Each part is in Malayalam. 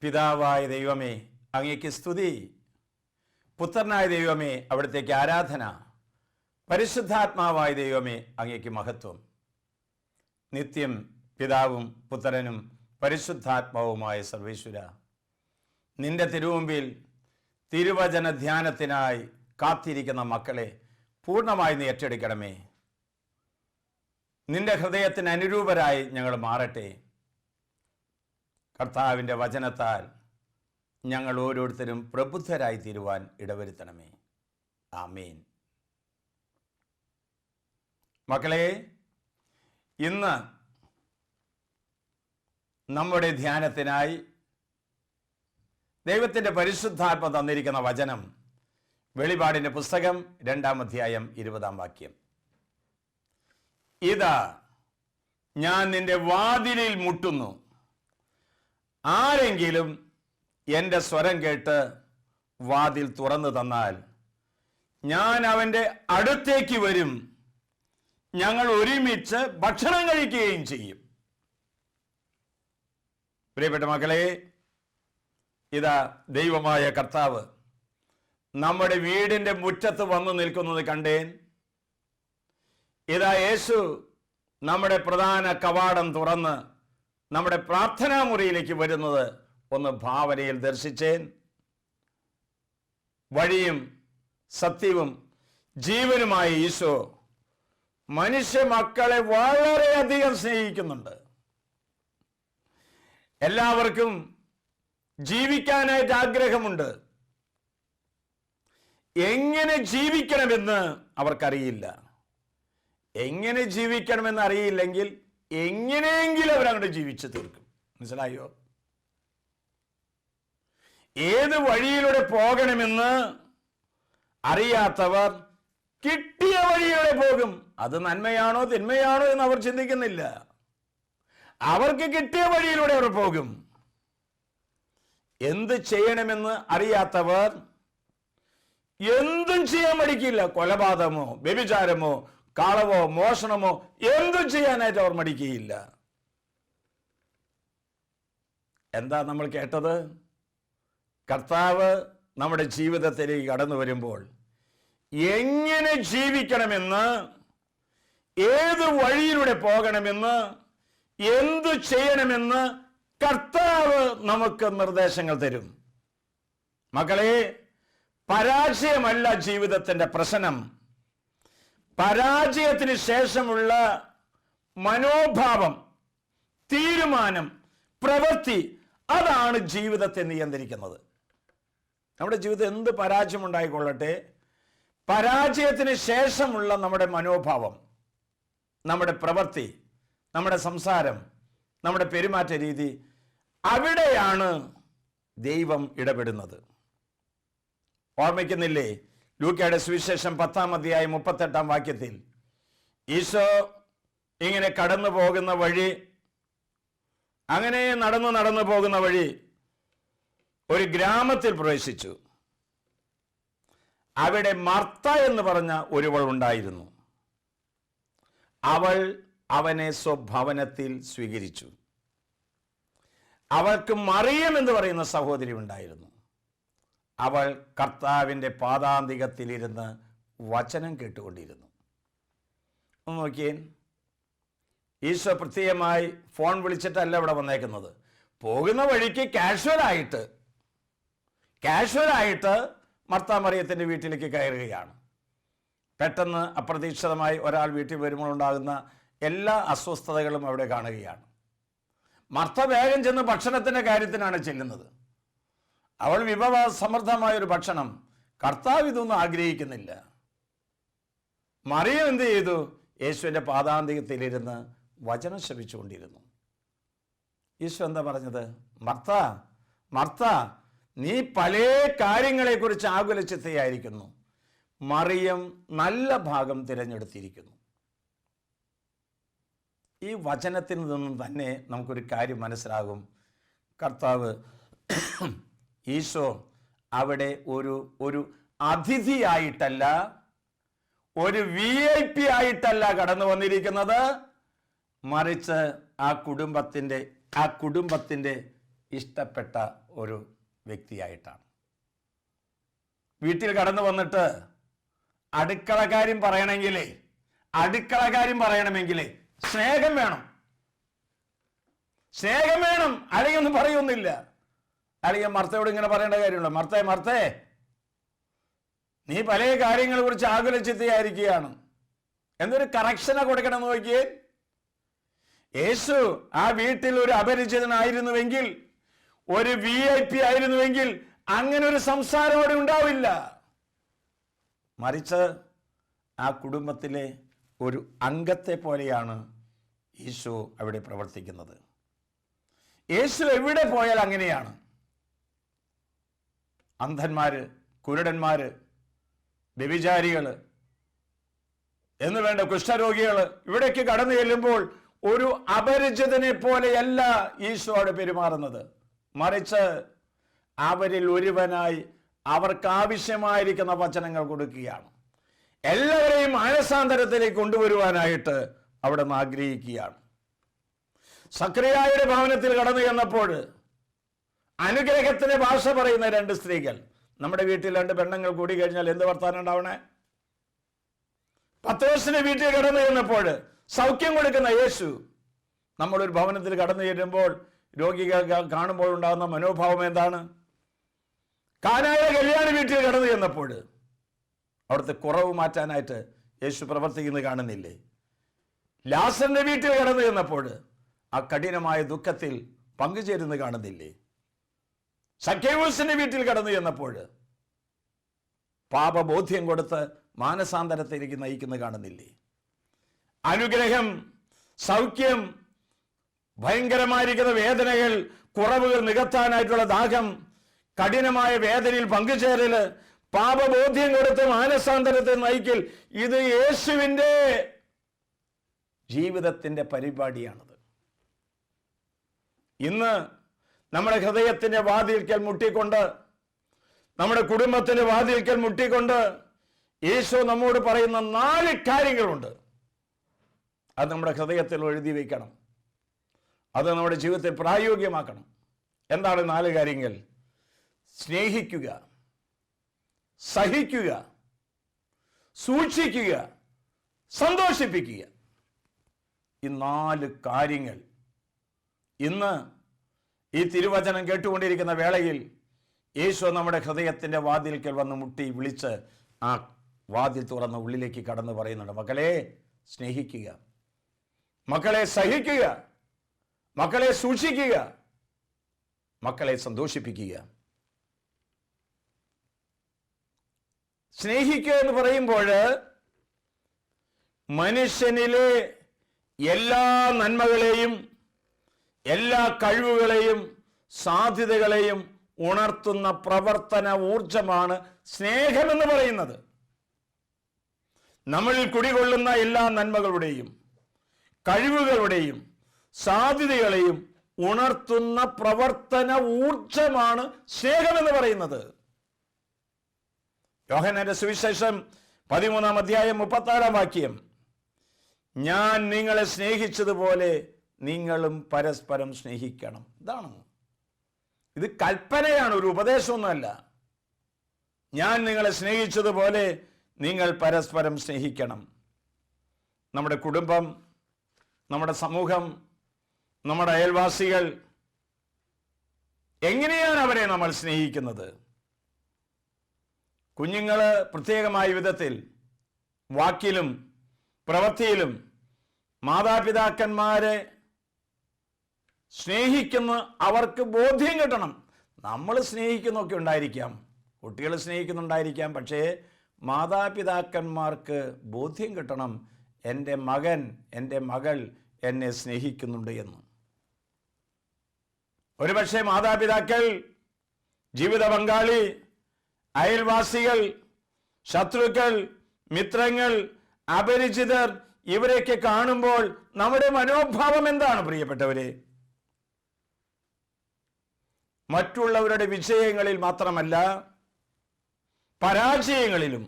പിതാവായ ദൈവമേ, അങ്ങേക്ക് സ്തുതി. പുത്രനായ ദൈവമേ, അവിടത്തേക്ക് ആരാധന. പരിശുദ്ധാത്മാവായ ദൈവമേ, അങ്ങേക്ക് മഹത്വം. നിത്യം പിതാവും പുത്രനും പരിശുദ്ധാത്മാവുമായ സർവേശ്വര, നിന്റെ തിരുമുമ്പിൽ തിരുവചന ധ്യാനത്തിനായി കാത്തിരിക്കുന്ന മക്കളെ പൂർണ്ണമായി നീ ഏറ്റെടുക്കണമേ. നിന്റെ ഹൃദയത്തിന് അനുരൂപരായി ഞങ്ങൾ മാറട്ടെ. കർത്താവിൻ്റെ വചനത്താൽ ഞങ്ങൾ ഓരോരുത്തരും പ്രബുദ്ധരായി തീരുവാൻ ഇടവരുത്തണമേ. ആമേൻ. മക്കളെ, ഇന്ന് നമ്മുടെ ധ്യാനത്തിനായി ദൈവത്തിൻ്റെ പരിശുദ്ധാത്മ തന്നിരിക്കുന്ന വചനം വെളിപാടിൻ്റെ പുസ്തകം 2-ാം അധ്യായം 20-ാം വാക്യം. ഇതാ ഞാൻ നിന്റെ വാതിലിൽ മുട്ടുന്നു, ആരെങ്കിലും എൻ്റെ സ്വരം കേട്ട് വാതിൽ തുറന്നു തന്നാൽ ഞാൻ അവൻ്റെ അടുത്തേക്ക് വരും, ഞങ്ങൾ ഒരുമിച്ച് ഭക്ഷണം കഴിക്കുകയും ചെയ്യും. പ്രിയപ്പെട്ട മക്കളെ, ഇതാ ദൈവമായ കർത്താവ് നമ്മുടെ വീടിൻ്റെ മുറ്റത്ത് വന്നു നിൽക്കുന്നത് കണ്ടേൻ. ഇതാ യേശു നമ്മുടെ പ്രധാന കവാടം തുറന്ന് നമ്മുടെ പ്രാർത്ഥനാ മുറിയിലേക്ക് വരുന്നത് ഒന്ന് ഭാവനയിൽ ദർശിച്ചേൻ. വഴിയും സത്യവും ജീവനുമായ ഈശോ മനുഷ്യ മക്കളെ വളരെയധികം സ്നേഹിക്കുന്നുണ്ട്. എല്ലാവർക്കും ജീവിക്കാനായിട്ട് ആഗ്രഹമുണ്ട്. എങ്ങനെ ജീവിക്കണമെന്ന് അവർക്കറിയില്ല. എങ്ങനെ ജീവിക്കണമെന്ന് അറിയില്ലെങ്കിൽ എങ്ങനെയെങ്കിലും അവരങ്ങോട്ട് ജീവിച്ചു തീർക്കും. മനസ്സിലായോ? ഏത് വഴിയിലൂടെ പോകണമെന്ന് അറിയാത്തവർ കിട്ടിയ വഴിയിലൂടെ പോകും. അത് നന്മയാണോ തിന്മയാണോ എന്ന് അവർ ചിന്തിക്കുന്നില്ല. അവർക്ക് കിട്ടിയ വഴിയിലൂടെ അവർ പോകും. എന്ത് ചെയ്യണമെന്ന് അറിയാത്തവർ എന്തും ചെയ്യാൻ മടിക്കില്ല. കൊലപാതകമോ വ്യഭിചാരമോ കളവോ മോഷണമോ എന്തും ചെയ്യാനായിട്ട് അവർ മടിക്കുകയില്ല. എന്താ നമ്മൾ കേട്ടത്? കർത്താവ് നമ്മുടെ ജീവിതത്തിലേക്ക് കടന്നു വരുമ്പോൾ എങ്ങനെ ജീവിക്കണമെന്ന്, ഏത് വഴിയിലൂടെ പോകണമെന്ന്, എന്തു ചെയ്യണമെന്ന് കർത്താവ് നമുക്ക് നിർദ്ദേശങ്ങൾ തരും. മക്കളെ, പരാജയമല്ല ജീവിതത്തിൻ്റെ പ്രശ്നം. പരാജയത്തിന് ശേഷമുള്ള മനോഭാവം, തീരുമാനം, പ്രവൃത്തി, അതാണ് ജീവിതത്തെ നിയന്ത്രിക്കുന്നത്. നമ്മുടെ ജീവിതം എന്ത് പരാജയം ഉണ്ടായിക്കൊള്ളട്ടെ, പരാജയത്തിന് ശേഷമുള്ള നമ്മുടെ മനോഭാവം, നമ്മുടെ പ്രവൃത്തി, നമ്മുടെ സംസാരം, നമ്മുടെ പെരുമാറ്റ രീതി, അവിടെയാണ് ദൈവം ഇടപെടുന്നത്. ഓർമ്മിക്കുന്നില്ലേ? ലൂക്കയുടെ സുവിശേഷം 10-ാം അധ്യായം 38-ാം വാക്യത്തിൽ ഈശോ ഇങ്ങനെ കടന്നു പോകുന്ന വഴി, അങ്ങനെ നടന്നു പോകുന്ന വഴി ഒരു ഗ്രാമത്തിൽ പ്രവേശിച്ചു. അവിടെ മർത്ത എന്ന് പറഞ്ഞ ഒരുവൾ ഉണ്ടായിരുന്നു. അവൾ അവനെ സ്വഭവനത്തിൽ സ്വീകരിച്ചു. അവൾക്ക് മറിയം എന്ന് പറയുന്ന സഹോദരി ഉണ്ടായിരുന്നു. അവൾ കർത്താവിൻ്റെ പാദാന്തികത്തിലിരുന്ന് വചനം കേട്ടുകൊണ്ടിരുന്നു. ഒന്ന് നോക്കിയേ, ഈശോ പ്രത്യേകമായി ഫോൺ വിളിച്ചിട്ടല്ല ഇവിടെ വന്നേക്കുന്നത്. പോകുന്ന വഴിക്ക് കാഷ്വലായിട്ട് മർത്താ മറിയത്തിൻ്റെ വീട്ടിലേക്ക് കയറുകയാണ്. പെട്ടെന്ന് അപ്രതീക്ഷിതമായി ഒരാൾ വീട്ടിൽ വരുമ്പോൾ ഉണ്ടാകുന്ന എല്ലാ അസ്വസ്ഥതകളും അവിടെ കാണുകയാണ്. മർത്ത വേഗം ചെന്ന് ഭക്ഷണത്തിൻ്റെ കാര്യത്തിനാണ് ചെല്ലുന്നത്. അവൾ വിഭവസമൃദ്ധമായൊരു ഭക്ഷണം. കർത്താവ് ഇതൊന്നും ആഗ്രഹിക്കുന്നില്ല. മറിയം എന്ത് ചെയ്തു? യേശുവിൻ്റെ പാദാന്തികത്തിലിരുന്ന് വചനം ശ്രവിച്ചുകൊണ്ടിരുന്നു. യേശു എന്താ പറഞ്ഞത്? മർത്ത, നീ പല കാര്യങ്ങളെക്കുറിച്ച് ആകുലചിത്തയായിരിക്കുന്നു, മറിയം നല്ല ഭാഗം തിരഞ്ഞെടുത്തിരിക്കുന്നു. ഈ വചനത്തിൽ നിന്നും തന്നെ നമുക്കൊരു കാര്യം മനസ്സിലാകും. കർത്താവ് ഈശോ അവിടെ ഒരു അതിഥിയായിട്ടല്ല, ഒരു VIP ആയിട്ടല്ല കടന്നു വന്നിരിക്കുന്നത്. മറിച്ച് ആ കുടുംബത്തിൻ്റെ ഇഷ്ടപ്പെട്ട ഒരു വ്യക്തിയായിട്ടാണ്. വീട്ടിൽ കടന്നു വന്നിട്ട് അടുക്കള കാര്യം പറയണമെങ്കിലേ സ്നേഹം വേണം. അളിയൊന്നും പറയൊന്നുമില്ല. അളിയൻ മർത്തയോട് ഇങ്ങനെ പറയേണ്ട കാര്യമുണ്ടോ? മർത്തേ നീ പല കാര്യങ്ങളെ കുറിച്ച് ആകുലചിത്തയായിരിക്കുകയാണ്. എന്തൊരു കറക്ഷനെ കൊടുക്കണം നോക്കിയേ. യേശു ആ വീട്ടിൽ ഒരു അപരിചിതനായിരുന്നുവെങ്കിൽ, ഒരു VIP ആയിരുന്നുവെങ്കിൽ അങ്ങനെ ഒരു സംസാരം അവിടെ ഉണ്ടാവില്ല. മറിച്ച് ആ കുടുംബത്തിലെ ഒരു അംഗത്തെ പോലെയാണ് യേശു അവിടെ പ്രവർത്തിക്കുന്നത്. യേശു എവിടെ പോയാൽ അങ്ങനെയാണ്. അന്ധന്മാര്, കുരുടന്മാര്, വ്യഭിചാരികള് എന്ന് വേണ്ട കുഷ്ഠരോഗികള് ഇവിടേക്ക് കടന്നു ചെല്ലുമ്പോൾ ഒരു അപരിചിതനെ പോലെയല്ല ഈശോ അവിടെ പെരുമാറുന്നത്. മറിച്ച് അവരിൽ ഒരുവനായി അവർക്ക് ആവശ്യമായിരിക്കുന്ന വചനങ്ങൾ കൊടുക്കുകയാണ്. എല്ലാവരെയും മാനസാന്തരത്തിലേക്ക് കൊണ്ടുവരുവാനായിട്ട് അവിടെ നിന്ന് ആഗ്രഹിക്കുകയാണ്. സക്രിയായുടെ ഭവനത്തിൽ കടന്നു ചെന്നപ്പോൾ അനുഗ്രഹത്തിന് ഭാഷ പറയുന്ന 2 സ്ത്രീകൾ. നമ്മുടെ വീട്ടിൽ 2 പെണ്ണുങ്ങൾ കൂടി കഴിഞ്ഞാൽ എന്ത് വർത്താനം ഉണ്ടാവണേ? പത്രോസിന്റെ വീട്ടിൽ കടന്നു ചെന്നപ്പോൾ സൗഖ്യം കൊടുക്കുന്ന യേശു നമ്മളൊരു ഭവനത്തിൽ കടന്നു ചെല്ലുമ്പോൾ രോഗികൾ കാണുമ്പോൾ ഉണ്ടാകുന്ന മനോഭാവം എന്താണ്? കാനായ കല്യാണ വീട്ടിൽ കടന്നു ചെന്നപ്പോൾ അവിടുത്തെ കുറവ് മാറ്റാനായിട്ട് യേശു പ്രവർത്തിക്കുന്നത് കാണുന്നില്ലേ? ലാസറിന്റെ വീട്ടിൽ കടന്നു ചെന്നപ്പോൾ ആ കഠിനമായ ദുഃഖത്തിൽ പങ്കുചേരുന്നത് കാണുന്നില്ലേ? സക്കേവൂസിന്റെ വീട്ടിൽ കടന്നു ചെന്നപ്പോൾ പാപബോധ്യം കൊടുത്ത് മാനസാന്തരത്തിലേക്ക് നയിക്കുന്നത് കാണുന്നില്ലേ? അനുഗ്രഹം, സൗഖ്യം, ഭയങ്കരമായിരിക്കുന്ന വേദനകൾ, കുറവുകൾ നികത്താനായിട്ടുള്ള ദാഹം, കഠിനമായ വേദനയിൽ പങ്കുചേരല്, പാപബോധ്യം കൊടുത്ത് മാനസാന്തരത്തെ നയിക്കൽ, ഇത് യേശുവിൻ്റെ ജീവിതത്തിന്റെ പരിപാടിയാണത്. ഇന്ന് നമ്മുടെ ഹൃദയത്തിന്റെ വാതിൽക്കൽ മുട്ടിക്കൊണ്ട്, നമ്മുടെ കുടുംബത്തിന്റെ വാതിൽക്കൽ മുട്ടിക്കൊണ്ട് യേശു നമ്മോട് പറയുന്ന 4 കാര്യങ്ങളുണ്ട്. അത് നമ്മുടെ ഹൃദയത്തിൽ എഴുതി വയ്ക്കണം. അത് നമ്മുടെ ജീവിതത്തിൽ പ്രായോഗികമാക്കണം. എന്താണ് 4 കാര്യങ്ങൾ? സ്നേഹിക്കുക, സഹിക്കുക, സൂക്ഷിക്കുക, സന്തോഷിപ്പിക്കുക. ഈ 4 കാര്യങ്ങൾ ഇന്ന് ഈ തിരുവചനം കേട്ടുകൊണ്ടിരിക്കുന്ന വേളയിൽ യേശു നമ്മുടെ ഹൃദയത്തിന്റെ വാതിൽക്കൽ വന്ന് മുട്ടി വിളിച്ച് ആ വാതിൽ തുറന്ന് ഉള്ളിലേക്ക് കടന്ന് പറയുന്നുണ്ട്, മക്കളെ സ്നേഹിക്കുക, മക്കളെ സഹിക്കുക, മക്കളെ സൂക്ഷിക്കുക, മക്കളെ സന്തോഷിപ്പിക്കുക. സ്നേഹിക്കുക എന്ന് പറയുമ്പോൾ മനുഷ്യനിലെ എല്ലാ നന്മകളെയും, എല്ലാ കഴിവുകളെയും, സാധ്യതകളെയും ഉണർത്തുന്ന പ്രവർത്തന ഊർജമാണ് സ്നേഹമെന്ന് പറയുന്നത്. നമ്മളിൽ കുടികൊള്ളുന്ന എല്ലാ നന്മകളുടെയും, കഴിവുകളുടെയും, സാധ്യതകളെയും ഉണർത്തുന്ന പ്രവർത്തന ഊർജമാണ് സ്നേഹമെന്ന് പറയുന്നത്. യോഹന്നാന്റെ സുവിശേഷം 13-ാം അധ്യായം 36-ാം വാക്യം, ഞാൻ നിങ്ങളെ സ്നേഹിച്ചതുപോലെ നിങ്ങളും പരസ്പരം സ്നേഹിക്കണം. ഇതാണ്, ഇത് കൽപ്പനയാണ്, ഒരു ഉപദേശമൊന്നുമല്ല. ഞാൻ നിങ്ങളെ സ്നേഹിച്ചതുപോലെ നിങ്ങൾ പരസ്പരം സ്നേഹിക്കണം. നമ്മുടെ കുടുംബം, നമ്മുടെ സമൂഹം, നമ്മുടെ അയൽവാസികൾ, എങ്ങനെയാണ് അവരെ നമ്മൾ സ്നേഹിക്കുന്നത്? കുഞ്ഞുങ്ങൾ പ്രത്യേകമായ വിധത്തിൽ വാക്കിലും പ്രവൃത്തിയിലും മാതാപിതാക്കന്മാരെ സ്നേഹിക്കുന്ന അവർക്ക് ബോധ്യം കിട്ടണം. നമ്മൾ സ്നേഹിക്കുന്നൊക്കെ ഉണ്ടായിരിക്കാം, കുട്ടികൾ സ്നേഹിക്കുന്നുണ്ടായിരിക്കാം, പക്ഷേ മാതാപിതാക്കന്മാർക്ക് ബോധ്യം കിട്ടണം, എൻ്റെ മകൻ, എൻ്റെ മകൾ എന്നെ സ്നേഹിക്കുന്നുണ്ട് എന്ന്. ഒരുപക്ഷെ മാതാപിതാക്കൾ, ജീവിത പങ്കാളി, അയൽവാസികൾ, ശത്രുക്കൾ, മിത്രങ്ങൾ, അപരിചിതർ, ഇവരെയൊക്കെ കാണുമ്പോൾ നമ്മുടെ മനോഭാവം എന്താണ് പ്രിയപ്പെട്ടവരെ? മറ്റുള്ളവരുടെ വിജയങ്ങളിൽ മാത്രമല്ല, പരാജയങ്ങളിലും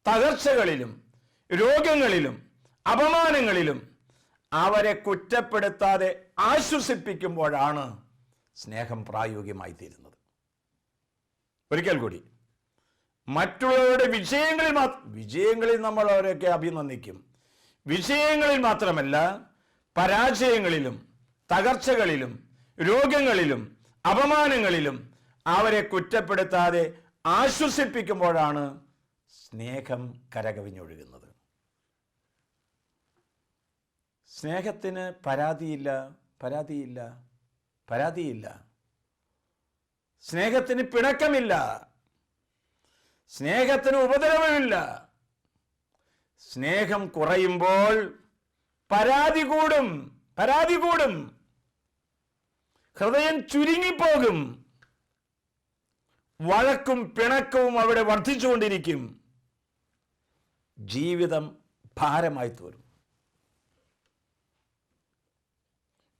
തകർച്ചകളിലും രോഗങ്ങളിലും അപമാനങ്ങളിലും അവരെ കുറ്റപ്പെടുത്താതെ ആശ്വസിപ്പിക്കുമ്പോഴാണ് സ്നേഹം പ്രായോഗികമായി തീരുന്നത്. ഒരിക്കൽ കൂടി, മറ്റുള്ളവരുടെ വിജയങ്ങളിൽ നമ്മൾ അവരൊക്കെ അഭിനന്ദിക്കും. വിജയങ്ങളിൽ മാത്രമല്ല, പരാജയങ്ങളിലും തകർച്ചകളിലും രോഗങ്ങളിലും അപമാനങ്ങളിലും അവരെ കുറ്റപ്പെടുത്താതെ ആശ്വസിപ്പിക്കുമ്പോഴാണ് സ്നേഹം കരകവിഞ്ഞൊഴുകുന്നത്. സ്നേഹത്തിന് പരാതിയില്ല. സ്നേഹത്തിന് പിണക്കമില്ല. സ്നേഹത്തിന് ഉപദ്രവമില്ല. സ്നേഹം കുറയുമ്പോൾ പരാതി കൂടും. ഹൃദയം ചുരുങ്ങിപ്പോകും. വഴക്കും പിണക്കവും അവിടെ വർദ്ധിച്ചുകൊണ്ടിരിക്കും. ജീവിതം ഭാരമായി തീരും.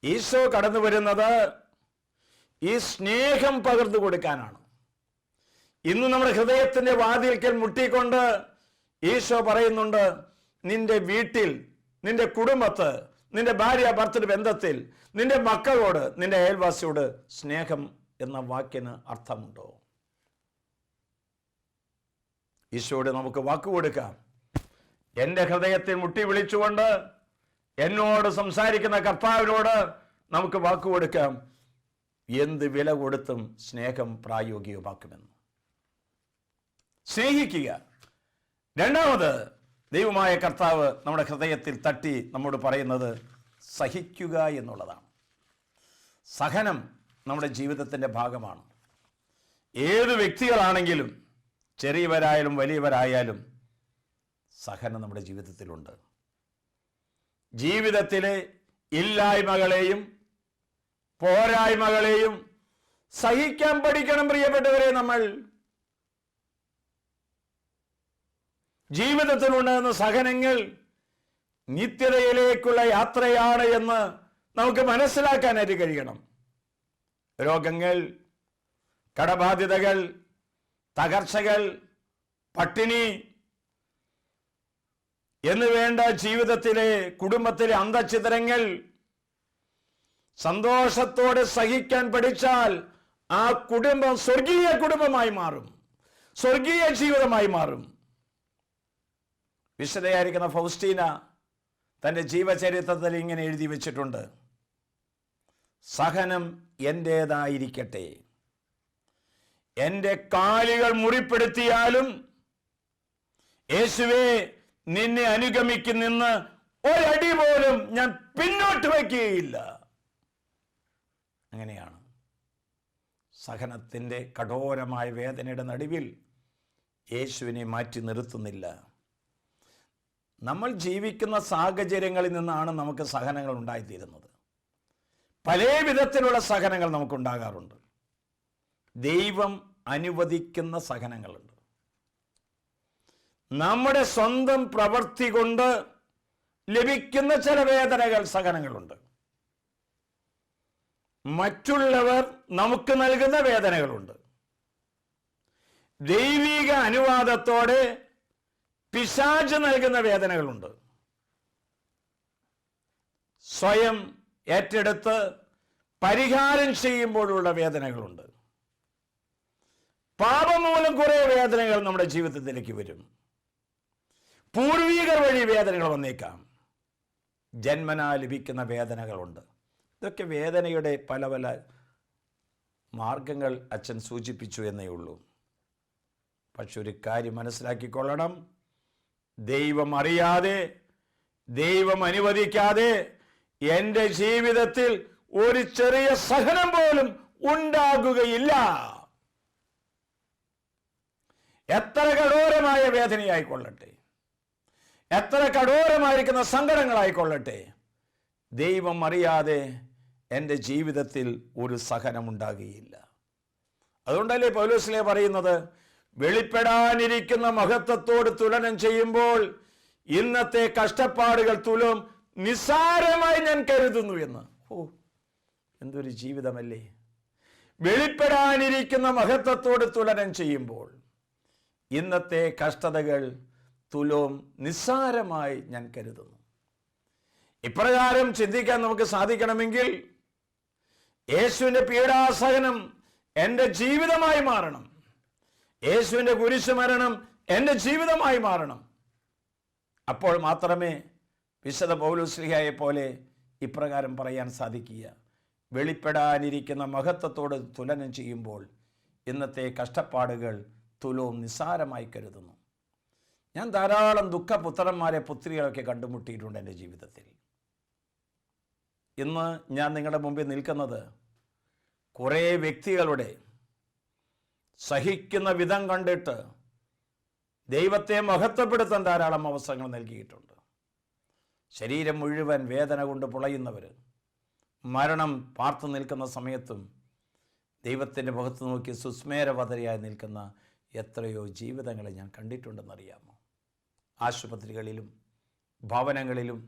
ഈശോ കടന്നു വരുന്നത് ഈ സ്നേഹം പകർന്നു കൊടുക്കാനാണ്. ഇന്ന് നമ്മുടെ ഹൃദയത്തിന്റെ വാതിൽക്കൽ മുട്ടിക്കൊണ്ട് ഈശോ പറയുന്നുണ്ട്, നിന്റെ വീട്ടിൽ, നിന്റെ കുടുംബത്ത്, നിന്റെ ഭാര്യ ഭർത്തൃ ബന്ധത്തിൽ, നിന്റെ മക്കളോട്, നിന്റെ അയൽവാസിയോട് സ്നേഹം എന്ന വാക്കിന് അർത്ഥമുണ്ടോ? ഈശോയോട് നമുക്ക് വാക്ക് കൊടുക്കാം. എൻ്റെ ഹൃദയത്തിൽ മുട്ടി വിളിച്ചുകൊണ്ട് എന്നോട് സംസാരിക്കുന്ന കർത്താവിനോട് നമുക്ക് വാക്ക് കൊടുക്കാം. എന്ത് വില കൊടുത്തും സ്നേഹം പ്രായോഗികമാക്കുമെന്ന്. സ്നേഹിക്കുക. രണ്ടാമത്, ദൈവമായ കർത്താവ് നമ്മുടെ ഹൃദയത്തിൽ തട്ടി നമ്മോട് പറയുന്നത് സഹിക്കുക എന്നുള്ളതാണ്. സഹനം നമ്മുടെ ജീവിതത്തിൻ്റെ ഭാഗമാണ്. ഏത് വ്യക്തികളാണെങ്കിലും, ചെറിയവരായാലും വലിയവരായാലും, സഹനം നമ്മുടെ ജീവിതത്തിലുണ്ട്. ജീവിതത്തിലെ ഇല്ലായ്മകളെയും പോരായ്മകളെയും സഹിക്കാൻ പഠിക്കണം പ്രിയപ്പെട്ടവരെ. നമ്മൾ ജീവിതത്തിലുണ്ടാകുന്ന സഹനങ്ങൾ നിത്യതയിലേക്കുള്ള യാത്രയാണ് എന്ന് നമുക്ക് മനസ്സിലാക്കാനായിട്ട് കഴിയണം. രോഗങ്ങൾ, കടബാധ്യതകൾ, തകർച്ചകൾ, പട്ടിണി എന്ന് വേണ്ട ജീവിതത്തിലെ കുടുംബത്തിലെ അന്തഛിദ്രങ്ങൾ സന്തോഷത്തോടെ സഹിക്കാൻ പഠിച്ചാൽ ആ കുടുംബം സ്വർഗീയ കുടുംബമായി മാറും, സ്വർഗീയ ജീവിതമായി മാറും. വിശുദ്ധയായിരിക്കുന്ന ഫൗസ്റ്റീന തൻ്റെ ജീവചരിത്രത്തിൽ ഇങ്ങനെ എഴുതി വെച്ചിട്ടുണ്ട്: സഹനം എൻ്റേതായിരിക്കട്ടെ, എൻ്റെ കാലുകൾ മുറിപ്പെടുത്തിയാലും യേശുവേ നിന്നെ അനുഗമിക്കുന്നെന്ന് ഒരടി പോലും ഞാൻ പിന്നോട്ട് വയ്ക്കുകയില്ല. അങ്ങനെയാണ്. സഹനത്തിൻ്റെ കഠോരമായ വേദനയുടെ നടുവിൽ യേശുവിനെ മാറ്റി നിർത്തുന്നില്ല. നമ്മൾ ജീവിക്കുന്ന സാഹചര്യങ്ങളിൽ നിന്നാണ് നമുക്ക് സഹനങ്ങൾ ഉണ്ടായിത്തീരുന്നത്. പല വിധത്തിലുള്ള സഹനങ്ങൾ നമുക്കുണ്ടാകാറുണ്ട്. ദൈവം അനുവദിക്കുന്ന സഹനങ്ങളുണ്ട്. നമ്മുടെ സ്വന്തം പ്രവൃത്തി കൊണ്ട് ലഭിക്കുന്ന ചില വേദനകൾ, സഹനങ്ങളുണ്ട്. മറ്റുള്ളവർ നമുക്ക് നൽകുന്ന വേദനകളുണ്ട്. ദൈവിക അനുവാദത്തോടെ പിശാച് നൽകുന്ന വേദനകളുണ്ട്. സ്വയം ഏറ്റെടുത്ത് പരിഹാരം ചെയ്യുമ്പോഴുള്ള വേദനകളുണ്ട്. പാപം മൂലം കുറെ വേദനകൾ നമ്മുടെ ജീവിതത്തിലേക്ക് വരും. പൂർവികർ വഴി വേദനകൾ വന്നേക്കാം. ജന്മനാ ലഭിക്കുന്ന വേദനകളുണ്ട്. ഇതൊക്കെ വേദനയുടെ പല പല മാർഗങ്ങൾ അച്ഛൻ സൂചിപ്പിച്ചു എന്നേ ഉള്ളൂ. പക്ഷെ ഒരു കാര്യം മനസ്സിലാക്കിക്കൊള്ളണം, ദൈവം അറിയാതെ, ദൈവം അനുവദിക്കാതെ എൻ്റെ ജീവിതത്തിൽ ഒരു ചെറിയ സഹനം പോലും ഉണ്ടാകുകയില്ല. എത്ര കഠോരമായ വേദനയായിക്കൊള്ളട്ടെ, എത്ര കഠോരമായിരിക്കുന്ന സങ്കടങ്ങളായിക്കൊള്ളട്ടെ, ദൈവം അറിയാതെ എൻ്റെ ജീവിതത്തിൽ ഒരു സഹനമുണ്ടാകുകയില്ല. അതുകൊണ്ടല്ലേ പൗലോസ്ലേ പറയുന്നത്, വെളിപ്പെടാനിരിക്കുന്ന മഹത്വത്തോട് തുലനം ചെയ്യുമ്പോൾ ഇന്നത്തെ കഷ്ടപ്പാടുകൾ തുലം നിസ്സാരമായി ഞാൻ കരുതുന്നു എന്ന്. എന്തൊരു ജീവിതമല്ലേ! വെളിപ്പെടാനിരിക്കുന്ന മഹത്വത്തോട് തുലനം ചെയ്യുമ്പോൾ ഇന്നത്തെ കഷ്ടതകൾ തുലോം നിസ്സാരമായി ഞാൻ കരുതുന്നു. ഇപ്രകാരം ചിന്തിക്കാൻ നമുക്ക് സാധിക്കണമെങ്കിൽ യേശുവിൻ്റെ പീഡാസഹനം എൻ്റെ ജീവിതമായി മാറണം. യേശുവിൻ്റെ കുരിശ് മരണം എൻ്റെ ജീവിതമായി മാറണം. അപ്പോൾ മാത്രമേ വിശുദ്ധ പൗലോസ്ലീഹായെ പോലെ ഇപ്രകാരം പറയാൻ സാധിക്കുക: വെളിപ്പെടാനിരിക്കുന്ന മഹത്വത്തോട് തുലനം ചെയ്യുമ്പോൾ ഇന്നത്തെ കഷ്ടപ്പാടുകൾ തുലവും നിസ്സാരമായി കരുതുന്നു. ഞാൻ ധാരാളം ദുഃഖപുത്രന്മാരെ പുത്രികളൊക്കെ കണ്ടുമുട്ടിയിട്ടുണ്ട് എൻ്റെ ജീവിതത്തിൽ. ഇന്ന് ഞാൻ നിങ്ങളുടെ മുമ്പിൽ നിൽക്കുന്നത് കുറേ വ്യക്തികളുടെ സഹിക്കുന്ന വിധം കണ്ടിട്ട് ദൈവത്തെ മഹത്വപ്പെടുത്താൻ ധാരാളം അവസരങ്ങൾ നൽകിയിട്ടുണ്ട്. ശരീരം മുഴുവൻ വേദന കൊണ്ട് പുളയുന്നവർ, മരണം പാർത്തു നിൽക്കുന്ന സമയത്തും ദൈവത്തിൻ്റെ മുഖത്ത് നോക്കി സുസ്മേരവതരയായി നിൽക്കുന്ന എത്രയോ ജീവിതങ്ങളെ ഞാൻ കണ്ടിട്ടുണ്ടെന്നറിയാമോ? ആശുപത്രികളിലും ഭവനങ്ങളിലും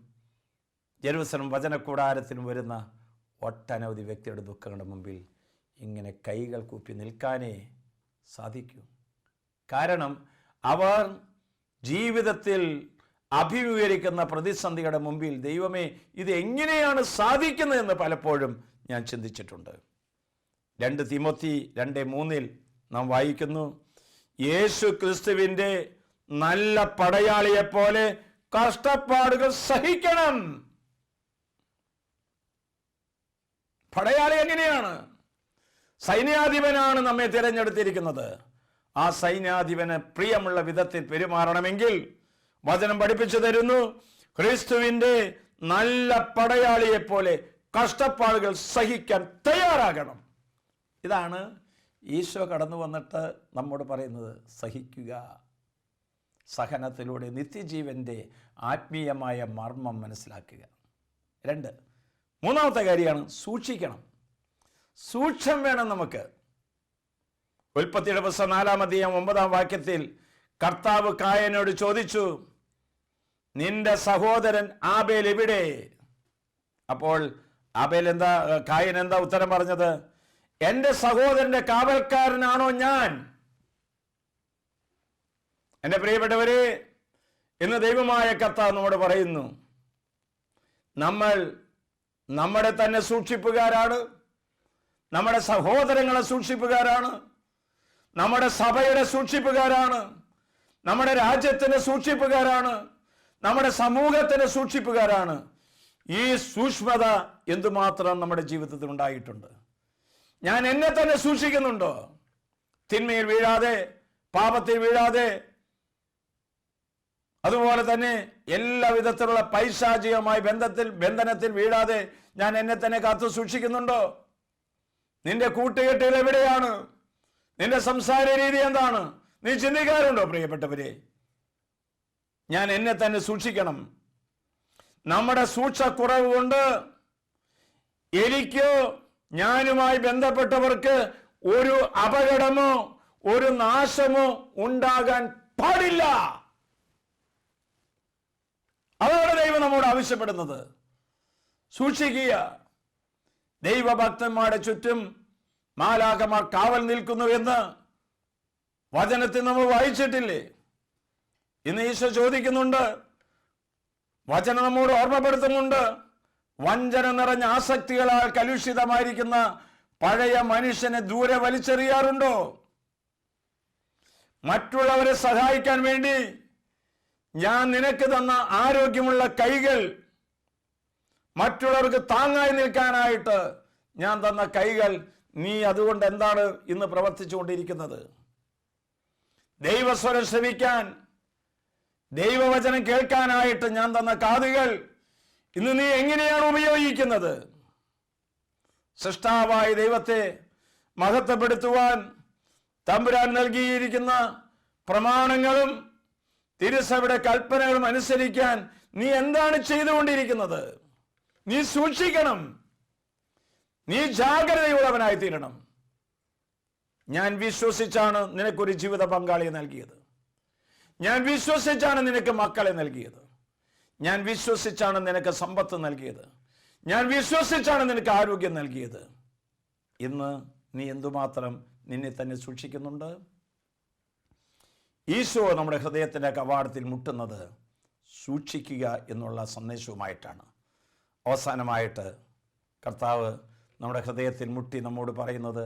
ജെറുസലേം വചനക്കൂടാരത്തിലും വരുന്ന ഒട്ടനവധി വ്യക്തിയുടെ ദുഃഖങ്ങളുടെ മുമ്പിൽ ഇങ്ങനെ കൈകൾ കൂപ്പി നിൽക്കാനേ സാധിക്കൂ. കാരണം അവർ ജീവിതത്തിൽ അഭിമുഖീകരിക്കുന്ന പ്രതിസന്ധിയുടെ മുമ്പിൽ ദൈവമേ ഇത് എങ്ങനെയാണ് സാധിക്കുന്നതെന്ന് പലപ്പോഴും ഞാൻ ചിന്തിച്ചിട്ടുണ്ട്. 2 തിമോത്തി 2:3 നാം വായിക്കുന്നു: യേശു ക്രിസ്തുവിൻ്റെ നല്ല പടയാളിയെപ്പോലെ കഷ്ടപ്പാടുകൾ സഹിക്കണം. പടയാളി എങ്ങനെയാണ്? സൈന്യാധിപനാണ് നമ്മെ തിരഞ്ഞെടുത്തിരിക്കുന്നത്. ആ സൈന്യാധിപന് പ്രിയമുള്ള വിധത്തിൽ പെരുമാറണമെങ്കിൽ വചനം പഠിപ്പിച്ചു തരുന്നു, ക്രിസ്തുവിൻ്റെ നല്ല പടയാളിയെപ്പോലെ കഷ്ടപ്പാടുകൾ സഹിക്കാൻ തയ്യാറാകണം. ഇതാണ് ഈശോ കടന്നു വന്നിട്ട് നമ്മോട് പറയുന്നത്. സഹിക്കുക. സഹനത്തിലൂടെ നിത്യജീവൻ്റെ ആത്മീയമായ മർമ്മം മനസ്സിലാക്കുക. 2, മൂന്നാമത്തെ കാര്യമാണ് സൂക്ഷിക്കണം. സൂക്ഷ്മം വേണം നമുക്ക്. ഉൽപ്പത്തിയുടെ പുസ്തകം 4:9 കർത്താവ് കായനോട് ചോദിച്ചു, നിന്റെ സഹോദരൻ ആബേൽ എവിടെ? അപ്പോൾ കായൻ എന്താ ഉത്തരം പറഞ്ഞത്? എൻ്റെ സഹോദരന്റെ കാവൽക്കാരനാണോ ഞാൻ? എൻ്റെ പ്രിയപ്പെട്ടവരെ, ഇന്ന് ദൈവമായ കർത്താവ് നമ്മോട് പറയുന്നു, നമ്മൾ നമ്മുടെ തന്നെ സൂക്ഷിപ്പുകാരാണ്, നമ്മുടെ സഹോദരങ്ങളെ സൂക്ഷിപ്പുകാരാണ്, നമ്മുടെ സഭയുടെ സൂക്ഷിപ്പുകാരാണ്, നമ്മുടെ രാജ്യത്തിൻ്റെ സൂക്ഷിപ്പുകാരാണ്, നമ്മുടെ സമൂഹത്തിൻ്റെ സൂക്ഷിപ്പുകാരാണ്. ഈ സൂക്ഷ്മത എന്തുമാത്രം നമ്മുടെ ജീവിതത്തിൽ ഉണ്ടായിട്ടുണ്ട്. ഞാൻ എന്നെ തന്നെ സൂക്ഷിക്കുന്നുണ്ടോ? തിന്മയിൽ വീഴാതെ, പാപത്തിൽ വീഴാതെ, അതുപോലെ തന്നെ എല്ലാ വിധത്തിലുള്ള പൈശാചികമായ ബന്ധനത്തിൽ വീഴാതെ ഞാൻ എന്നെ തന്നെ കാത്തു സൂക്ഷിക്കുന്നുണ്ടോ? നിന്റെ കൂട്ടുകെട്ടുകൾ എവിടെയാണ്? നിന്റെ സംസാര രീതി എന്താണ്? നീ ചിന്തിക്കാറുണ്ടോ പ്രിയപ്പെട്ടവരെ? ഞാൻ എന്നെ തന്നെ സൂക്ഷിക്കണം. നമ്മുടെ സൂക്ഷ്മക്കുറവ് കൊണ്ട് എനിക്കോ ഞാനുമായി ബന്ധപ്പെട്ടവർക്ക് ഒരു അപകടമോ ഒരു നാശമോ ഉണ്ടാകാൻ പാടില്ല. അതാണ് ദൈവം നമ്മോട് ആവശ്യപ്പെടുന്നത്. സൂക്ഷിക്കുക. ദൈവഭക്തന്മാരുടെ ചുറ്റും മാലാഖമാർ കാവൽ നിൽക്കുന്നുവെന്ന് വചനത്തിൽ നമ്മൾ വായിച്ചിട്ടില്ലേ? ഇന്ന് ഈശോ ചോദിക്കുന്നുണ്ട്, വചനം നമ്മോട് ഓർമ്മപ്പെടുത്തുന്നുണ്ട്, വഞ്ചന നിറഞ്ഞ ആസക്തികളാൽ കലുഷിതമായിരിക്കുന്ന പഴയ മനുഷ്യനെ ദൂരെ വലിച്ചെറിയാറുണ്ടോ? മറ്റുള്ളവരെ സഹായിക്കാൻ വേണ്ടി ഞാൻ നിനക്ക് തന്ന ആരോഗ്യമുള്ള കൈകൾ, മറ്റുള്ളവർക്ക് താങ്ങായി നിൽക്കാനായിട്ട് ഞാൻ തന്ന കൈകൾ, നീ അതുകൊണ്ട് എന്താണ് ഇന്ന് പ്രവർത്തിച്ചുകൊണ്ടിരിക്കുന്നത്? ദൈവസ്വരം ശ്രവിക്കാൻ, ദൈവവചനം കേൾക്കാനായിട്ട് ഞാൻ തന്ന കാതുകൾ ഇന്ന് നീ എങ്ങനെയാണ് ഉപയോഗിക്കുന്നത്? സൃഷ്ടാവായ ദൈവത്തെ മഹത്വപ്പെടുത്തുവാൻ തമ്പുരാൻ നൽകിയിരിക്കുന്ന പ്രമാണങ്ങളും തിരുസഭയുടെ കൽപ്പനകളും അനുസരിക്കാൻ നീ എന്താണ് ചെയ്തുകൊണ്ടിരിക്കുന്നത്? നീ സൂക്ഷിക്കണം. നീ ജാഗ്രതയുള്ളവനായി തീരണം. ഞാൻ വിശ്വസിച്ചാണ് നിനക്കൊരു ജീവിത പങ്കാളിയെ നൽകിയത്. ഞാൻ വിശ്വസിച്ചാണ് നിനക്ക് മക്കളെ നൽകിയത്. ഞാൻ വിശ്വസിച്ചാണ് നിനക്ക് സമ്പത്ത് നൽകിയത്. ഞാൻ വിശ്വസിച്ചാണ് നിനക്ക് ആരോഗ്യം നൽകിയത്. ഇന്ന് നീ എന്തുമാത്രം നിന്നെ തന്നെ സൂക്ഷിക്കുന്നുണ്ട്? ഈശോ നമ്മുടെ ഹൃദയത്തിൻ്റെ കവാടത്തിൽ മുട്ടുന്നത് സൂക്ഷിക്കുക എന്നുള്ള സന്ദേശവുമായിട്ടാണ്. അവസാനമായിട്ട് കർത്താവ് നമ്മുടെ ഹൃദയത്തിൽ മുട്ടി നമ്മോട് പറയുന്നത്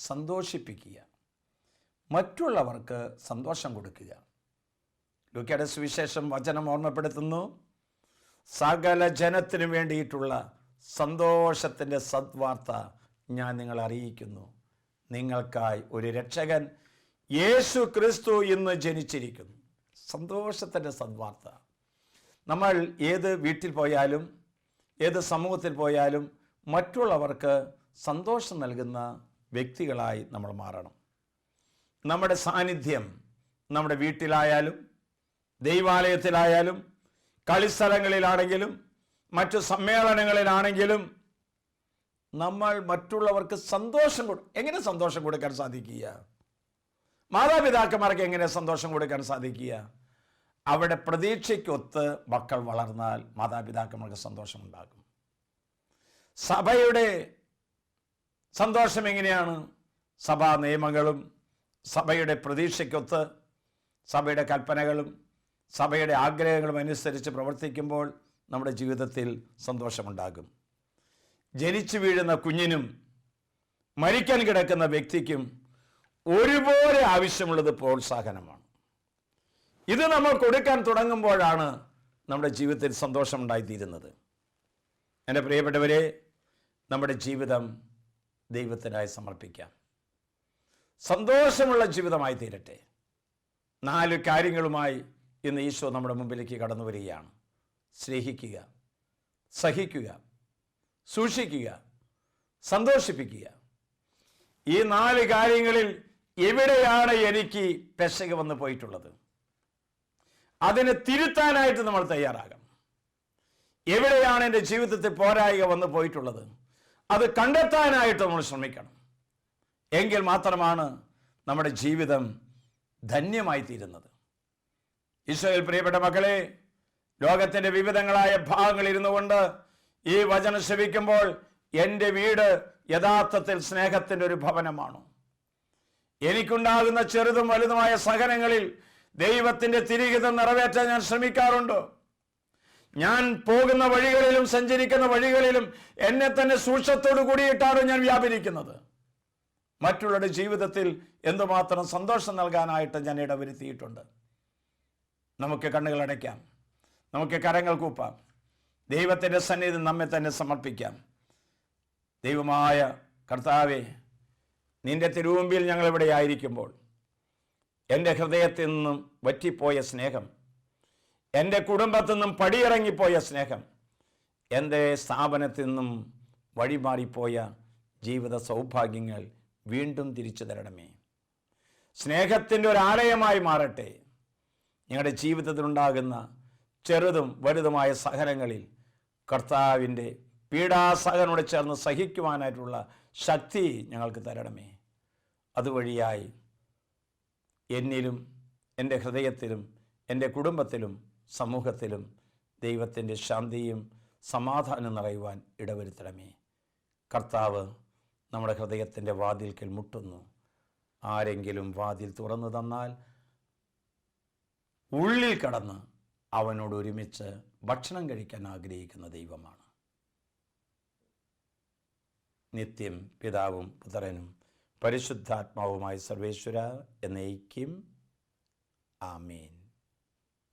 സന്തോഷിപ്പിക്കുക. മറ്റുള്ളവർക്ക് സന്തോഷം കൊടുക്കുക. ലൂക്കയുടെ സുവിശേഷം വചനം ഓർമ്മപ്പെടുത്തുന്നു, സകല ജനത്തിനും വേണ്ടിയിട്ടുള്ള സന്തോഷത്തിൻ്റെ സദ്വാർത്ത ഞാൻ നിങ്ങളെ അറിയിക്കുന്നു. നിങ്ങൾക്കായി ഒരു രക്ഷകൻ യേശു ക്രിസ്തു ഇന്ന് ജനിച്ചിരിക്കുന്നു. സന്തോഷത്തിൻ്റെ സദ്വാർത്ത. നമ്മൾ ഏത് വീട്ടിൽ പോയാലും ഏത് സമൂഹത്തിൽ പോയാലും മറ്റുള്ളവർക്ക് സന്തോഷം നൽകുന്ന വ്യക്തികളായി നമ്മൾ മാറണം. നമ്മുടെ സാന്നിധ്യം നമ്മുടെ വീട്ടിലായാലും ദൈവാലയത്തിലായാലും കളിസ്ഥലങ്ങളിലാണെങ്കിലും മറ്റു സമ്മേളനങ്ങളിലാണെങ്കിലും നമ്മൾ മറ്റുള്ളവർക്ക് സന്തോഷം എങ്ങനെ സന്തോഷം കൊടുക്കാൻ സാധിക്കുക? മാതാപിതാക്കന്മാർക്ക് എങ്ങനെ സന്തോഷം കൊടുക്കാൻ സാധിക്കുക? അവിടെ പ്രതീക്ഷയ്ക്കൊത്ത് മക്കൾ വളർന്നാൽ മാതാപിതാക്കന്മാർക്ക് സന്തോഷമുണ്ടാകും. സഭയുടെ സന്തോഷം എങ്ങനെയാണ്? സഭാ നിയമങ്ങളും സഭയുടെ പ്രതീക്ഷയ്ക്കൊത്ത് സഭയുടെ കൽപ്പനകളും സഭയുടെ ആഗ്രഹങ്ങളും അനുസരിച്ച് പ്രവർത്തിക്കുമ്പോൾ നമ്മുടെ ജീവിതത്തിൽ സന്തോഷമുണ്ടാകും. ജനിച്ചു വീഴുന്ന കുഞ്ഞിനും മരിക്കാൻ കിടക്കുന്ന വ്യക്തിക്കും ഒരുപോലെ ആവശ്യമുള്ളത് പ്രോത്സാഹനമാണ്. ഇത് നമ്മൾ കൊടുക്കാൻ തുടങ്ങുമ്പോഴാണ് നമ്മുടെ ജീവിതത്തിൽ സന്തോഷമുണ്ടായിത്തീരുന്നത്. എൻ്റെ പ്രിയപ്പെട്ടവരെ, നമ്മുടെ ജീവിതം ദൈവത്തിനായി സമർപ്പിക്കാം. സന്തോഷമുള്ള ജീവിതമായി തീരട്ടെ. 4 കാര്യങ്ങളുമായി ഇന്ന് ഈശോ നമ്മുടെ മുമ്പിലേക്ക് കടന്നു വരികയാണ്. സ്നേഹിക്കുക, സഹിക്കുക, സൂക്ഷിക്കുക, സന്തോഷിപ്പിക്കുക. ഈ 4 കാര്യങ്ങളിൽ എവിടെയാണ് എനിക്ക് പെശക് വന്നു പോയിട്ടുള്ളത്? അതിനെ തിരുത്താനായിട്ട് നമ്മൾ തയ്യാറാകണം. എവിടെയാണ് എൻ്റെ ജീവിതത്തിൽ പോരായ്മ വന്നു പോയിട്ടുള്ളത്? അത് കണ്ടെത്താനായിട്ട് നമ്മൾ ശ്രമിക്കണം. എങ്കിൽ മാത്രമാണ് നമ്മുടെ ജീവിതം ധന്യമായി തീരുന്നത്. ഈശോയിൽ പ്രിയപ്പെട്ട മക്കളെ, ലോകത്തിൻ്റെ വിവിധങ്ങളായ ഭാഗങ്ങളിൽ ഇരുന്നു കൊണ്ട് ഈ വചനം ശ്രവിക്കുമ്പോൾ എൻ്റെ വീട് യഥാർത്ഥത്തിൽ സ്നേഹത്തിൻ്റെ ഒരു ഭവനമാണോ? എനിക്കുണ്ടാകുന്ന ചെറുതും വലുതുമായ സഹനങ്ങളിൽ ദൈവത്തിൻ്റെ തിരിഹിതം നിറവേറ്റാൻ ഞാൻ ശ്രമിക്കാറുണ്ടോ? ഞാൻ പോകുന്ന വഴികളിലും സഞ്ചരിക്കുന്ന വഴികളിലും എന്നെ തന്നെ സൂക്ഷ്മത്തോടു കൂടിയിട്ടാണ് ഞാൻ വ്യാപരിക്കുന്നത്. മറ്റുള്ളവരുടെ ജീവിതത്തിൽ എന്തുമാത്രം സന്തോഷം നൽകാനായിട്ട് ഞാൻ ഇടവരുത്തിയിട്ടുണ്ട്. നമുക്ക് കണ്ണുകൾ അടയ്ക്കാം, നമുക്ക് കരങ്ങൾ കൂപ്പാം, ദൈവത്തിൻ്റെ സന്നിധിയിൽ നമ്മെ തന്നെ സമർപ്പിക്കാം. ദൈവമായ കർത്താവേ, നിന്റെ തിരുമുമ്പിൽ ഞങ്ങളിവിടെ ആയിരിക്കുമ്പോൾ എൻ്റെ ഹൃദയത്തിൽ നിന്നും വറ്റിപ്പോയ സ്നേഹം, എൻ്റെ കുടുംബത്തിൽ നിന്നും പടിയിറങ്ങിപ്പോയ സ്നേഹം, എൻ്റെ സ്ഥാപനത്തിൽ നിന്നും വഴിമാറിപ്പോയ ജീവിത സൗഭാഗ്യങ്ങൾ വീണ്ടും തിരിച്ചു തരണമേ. സ്നേഹത്തിൻ്റെ ഒരു ആലയമായി മാറട്ടെ. ഞങ്ങളുടെ ജീവിതത്തിലുണ്ടാകുന്ന ചെറുതും വലുതുമായ സഹനങ്ങളിൽ കർത്താവിൻ്റെ പീഡാസഹനോട് ചേർന്ന് സഹിക്കുവാനായിട്ടുള്ള ശക്തി ഞങ്ങൾക്ക് തരണമേ. അതുവഴിയായി എന്നിലും എൻ്റെ ഹൃദയത്തിലും എൻ്റെ കുടുംബത്തിലും സമൂഹത്തിലും ദൈവത്തിൻ്റെ ശാന്തിയും സമാധാനം നിറയുവാൻ ഇടവരുത്തണമേ. കർത്താവ് നമ്മുടെ ഹൃദയത്തിൻ്റെ വാതിൽക്കൽ മുട്ടുന്നു. ആരെങ്കിലും വാതിൽ തുറന്നു തന്നാൽ ഉള്ളിൽ കടന്ന് അവനോട് ഒരുമിച്ച് ഭക്ഷണം കഴിക്കാൻ ആഗ്രഹിക്കുന്ന ദൈവമാണ്. നിത്യം പിതാവും പുത്രനും പരിശുദ്ധാത്മാവുമായി സർവേശ്വര എന്നേക്കും. ആമേൻ.